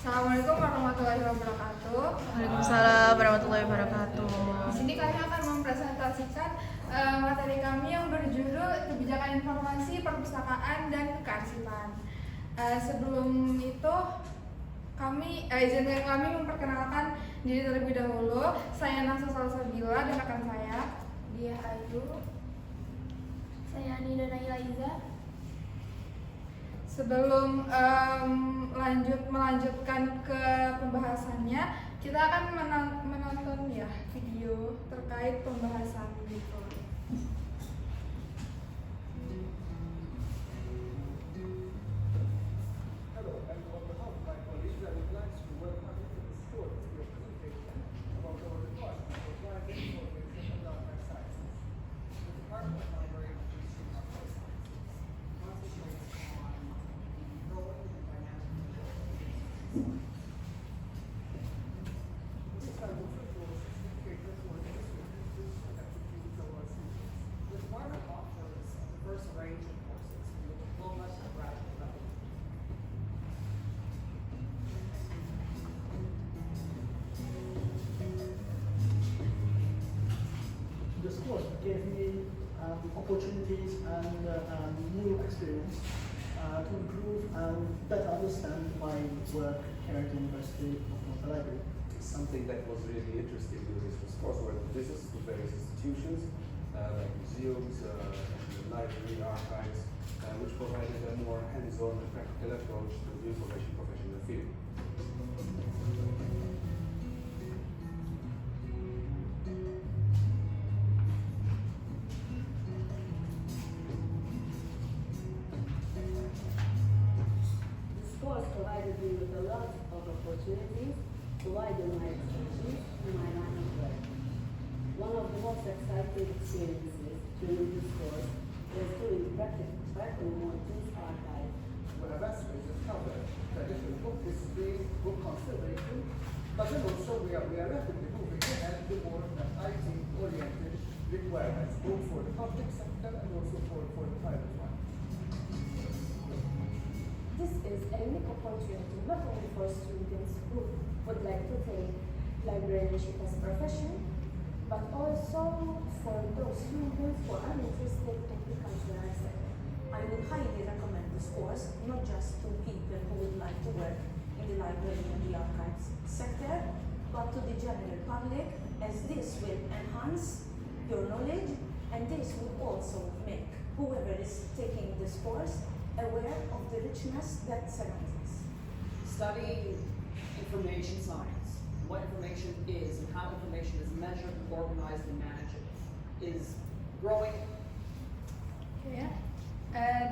Assalamualaikum warahmatullahi wabarakatuh. Waalaikumsalam warahmatullahi wabarakatuh. Di sini kami akan mempresentasikan materi kami yang berjudul Kebijakan Informasi, Perpustakaan, dan Kearsipan. Sebelum itu, izinkan kami memperkenalkan diri terlebih dahulu. Saya Nasa Salsabila dan rekan saya Dia Ayu. Saya Nida Nailaiza. Sebelum melanjutkan ke pembahasannya, kita akan menonton ya video terkait pembahasan itu. Hello, and on behalf of my colleagues, I would like to welcome you to this short video presentation about our department of Library Information and Archive Sciences. The Department of Library Information and Archive Sciences concentrates on growing and dynamic information. This type of resource is dedicated for administrators and activities of our students. The department offers a diverse range of courses from the diplomas and graduate level. This course gave me opportunities and new experience to improve and better understand my work here at the University of Malta Library. Something that was really interesting during this course were the visits to various institutions like museums, and library, archives, which provided a more hands-on and practical approach to the information professional field. This course provided me with a lot of opportunities to widen my expertise in my line of work. One of the most exciting experiences during this course was doing practical work on Maltese archive. What I've aspirated covered traditional book history, book conservation, but then also we are rapidly moving ahead to more IT-oriented requirements, both for the public sector and also for the private one. This is a unique opportunity not only for students who would like to take librarianship as a profession, but also for those students who are interested in the cultural sector. I would highly recommend this course, not just to people who would like to work in the library and the archives sector, but to the general public, as this will enhance your knowledge, and this would also make whoever is taking this course aware of the richness that surrounds us. Studying information science, what information is and how information is measured, organized, and managed is growing. Ya.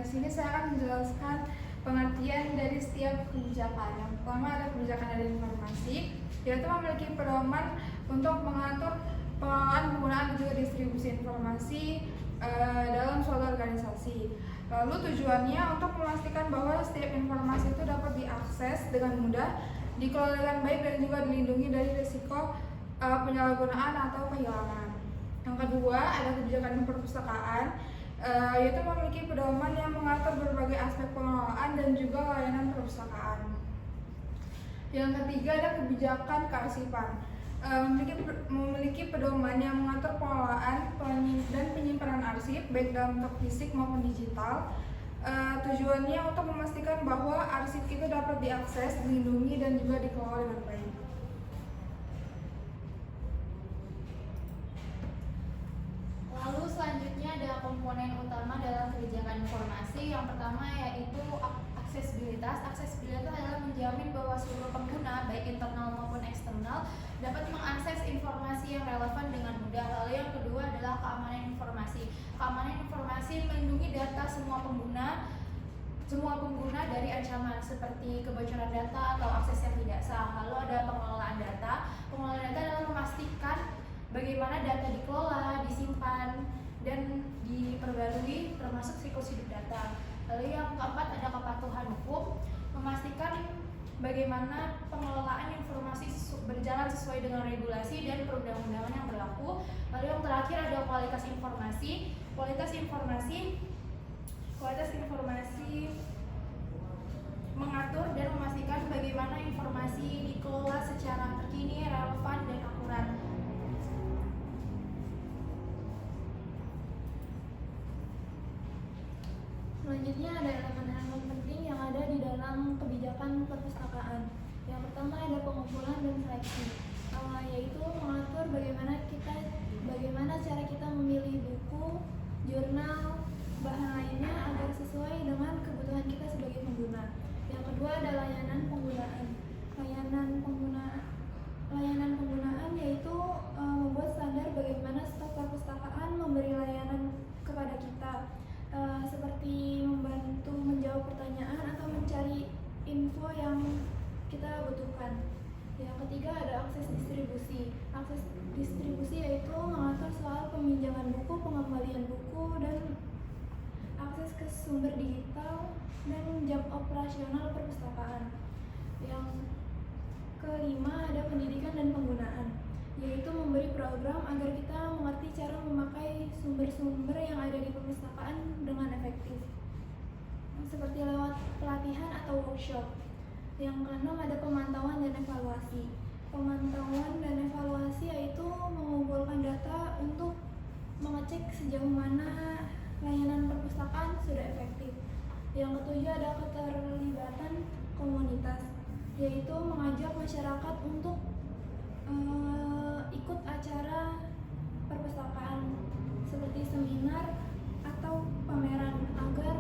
Di sini saya akan menjelaskan pengertian dari setiap kebijakan. Yang pertama ada kebijakan dari informasi, yaitu memiliki pedoman untuk mengatur pengelolaan, penggunaan, dan juga distribusi informasi dalam suatu organisasi. Lalu tujuannya untuk memastikan bahwa setiap informasi itu dapat diakses dengan mudah, dikelola dengan baik, dan juga dilindungi dari risiko penyalahgunaan atau kehilangan. Yang kedua ada kebijakan perpustakaan, yaitu memiliki pedoman yang mengatur berbagai aspek pengelolaan dan juga layanan perpustakaan. Yang ketiga ada kebijakan kearsipan, memiliki pedoman yang mengatur pengelolaan dan penyimpanan arsip baik dalam bentuk fisik maupun digital. Tujuannya untuk memastikan bahwa arsip itu dapat diakses, dilindungi, dan juga dikelola dengan baik. Lalu selanjutnya ada komponen utama dalam kebijakan informasi. Yang pertama yaitu aksesibilitas. Aksesibilitas adalah menjamin bahwa seluruh pengguna, baik internal maupun eksternal, dapat mengakses informasi yang relevan dengan mudah. Lalu yang kedua adalah keamanan informasi. Keamanan informasi melindungi data semua pengguna dari ancaman seperti kebocoran data atau akses yang tidak sah. Lalu ada pengelolaan data. Pengelolaan data adalah memastikan bagaimana data dikelola, disimpan, dan diperbarui termasuk siklus hidup data. Lalu yang keempat ada kepatuhan hukum, memastikan bagaimana pengelolaan informasi berjalan sesuai dengan regulasi dan perundang-undangan yang berlaku. Lalu yang terakhir ada kualitas informasi. Kualitas informasi mengatur dan memastikan bagaimana informasi secara terkini, relevan, dan akurat. Selanjutnya ada elemen-elemen penting yang ada di dalam kebijakan perpustakaan. Yang pertama ada pengumpulan dan seleksi, yaitu mengatur bagaimana cara kita memilih buku, jurnal, bahan lainnya agar sesuai dengan kebutuhan kita sebagai pengguna. Yang kedua ada layanan penggunaan. Layanan penggunaan yaitu membuat standar bagaimana stok perpustakaan memberi layanan kepada kita, seperti membantu menjawab pertanyaan atau mencari info yang kita butuhkan. Yang ketiga ada akses distribusi. Akses distribusi yaitu mengatur soal peminjaman buku, pengembalian buku, dan akses ke sumber digital dan jam operasional perpustakaan. Yang kelima ada pendidikan dan penggunaan, yaitu memberi program agar kita mengerti cara memakai sumber-sumber yang ada di perpustakaan dengan efektif, seperti lewat pelatihan atau workshop. Yang keenam ada pemantauan dan evaluasi. Pemantauan dan evaluasi yaitu mengumpulkan data untuk mengecek sejauh mana layanan perpustakaan sudah efektif. Yang ketujuh ada keterlibatan komunitas, yaitu mengajak masyarakat untuk ikut acara perpustakaan seperti seminar atau pameran agar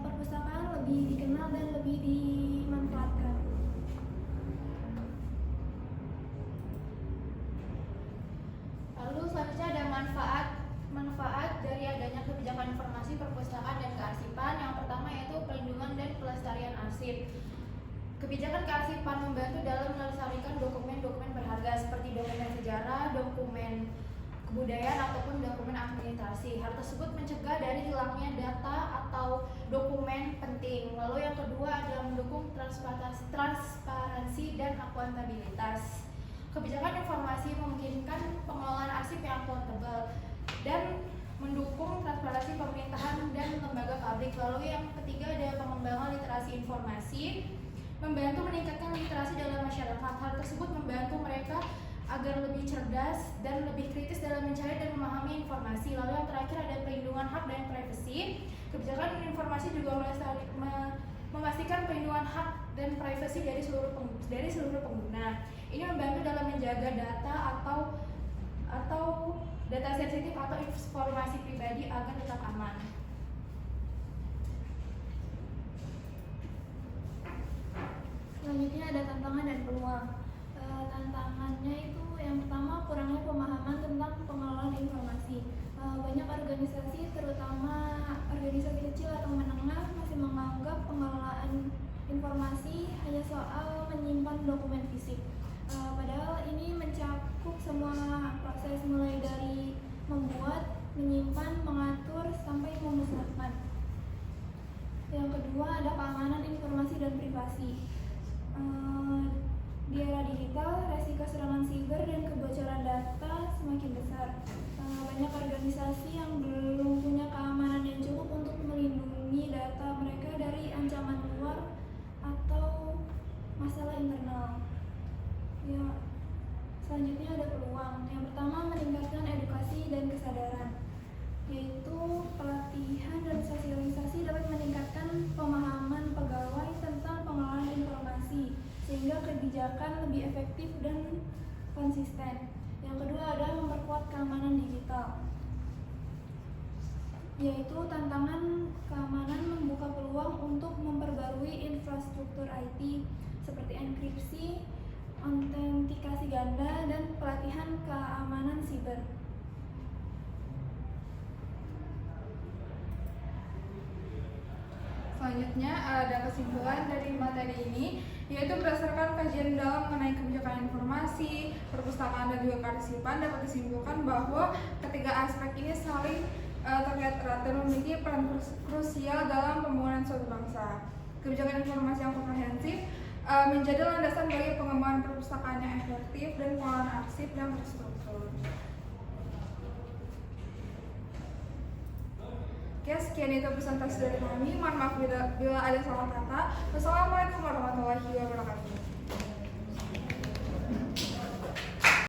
perpustakaan lebih dikenal dan lebih dimanfaatkan. Lalu selanjutnya ada manfaat dari adanya kebijakan informasi perpustakaan dan kearsipan. Yang pertama yaitu perlindungan dan pelestarian arsip. Kebijakan kearsipan membantu dalam melestarikan dokumen-dokumen berharga seperti dokumen sejarah, dokumen kebudayaan, ataupun dokumen administrasi. Hal tersebut mencegah dari hilangnya data atau dokumen penting. Lalu yang kedua adalah mendukung transparansi dan akuntabilitas. Kebijakan informasi memungkinkan pengelolaan arsip yang akuntabel dan mendukung transparansi pemerintahan dan lembaga publik. Lalu yang ketiga ada pengembangan literasi informasi, membantu meningkatkan literasi dalam masyarakat. Hal tersebut membantu mereka agar lebih cerdas dan lebih kritis dalam mencari dan memahami informasi. Lalu yang terakhir ada perlindungan hak dan privasi. Kebijakan informasi juga memastikan perlindungan hak dan privasi dari seluruh pengguna. Ini membantu dalam menjaga data atau data sensitif atau informasi pribadi agar tetap aman. Selanjutnya ada tantangan dan peluang. Tantangannya itu yang pertama kurangnya pemahaman tentang pengelolaan informasi. Banyak organisasi, terutama organisasi kecil atau menengah, masih menganggap pengelolaan informasi hanya soal menyimpan dokumen fisik. Padahal ini mencakup semua proses mulai dari membuat, menyimpan, mengatur, sampai memusnahkan. Yang kedua ada keamanan informasi dan privasi. Di era digital, resiko serangan siber dan kebocoran data semakin besar. Banyak organisasi yang belum punya keamanan yang cukup untuk melindungi data mereka dari ancaman luar atau masalah internal. Ya, selanjutnya ada peluang. Yang pertama meningkatkan edukasi dan kesadaran, yaitu pelatihan dan sosialisasi dapat meningkatkan pemahaman pegawai tentang pengelolaan informasi sehingga kebijakan lebih efektif dan konsisten. Yang kedua ada memperkuat keamanan digital, yaitu tantangan keamanan membuka peluang untuk memperbarui infrastruktur IT seperti enkripsi, autentikasi ganda, dan pelatihan keamanan siber. Selanjutnya ada kesimpulan dari materi ini, yaitu berdasarkan kajian dalam mengenai kebijakan informasi, perpustakaan, dan juga kearsipan dapat disimpulkan bahwa ketiga aspek ini saling terkait erat dan memiliki peran krusial dalam pembangunan suatu bangsa. Kebijakan informasi yang komprehensif menjadi landasan bagi pengembangan perpustakaan yang efektif dan pengelolaan arsip yang terstruktur. Oke, sekian itu presentasi dari kami. Mohon maaf bila ada salah kata. Wassalamualaikum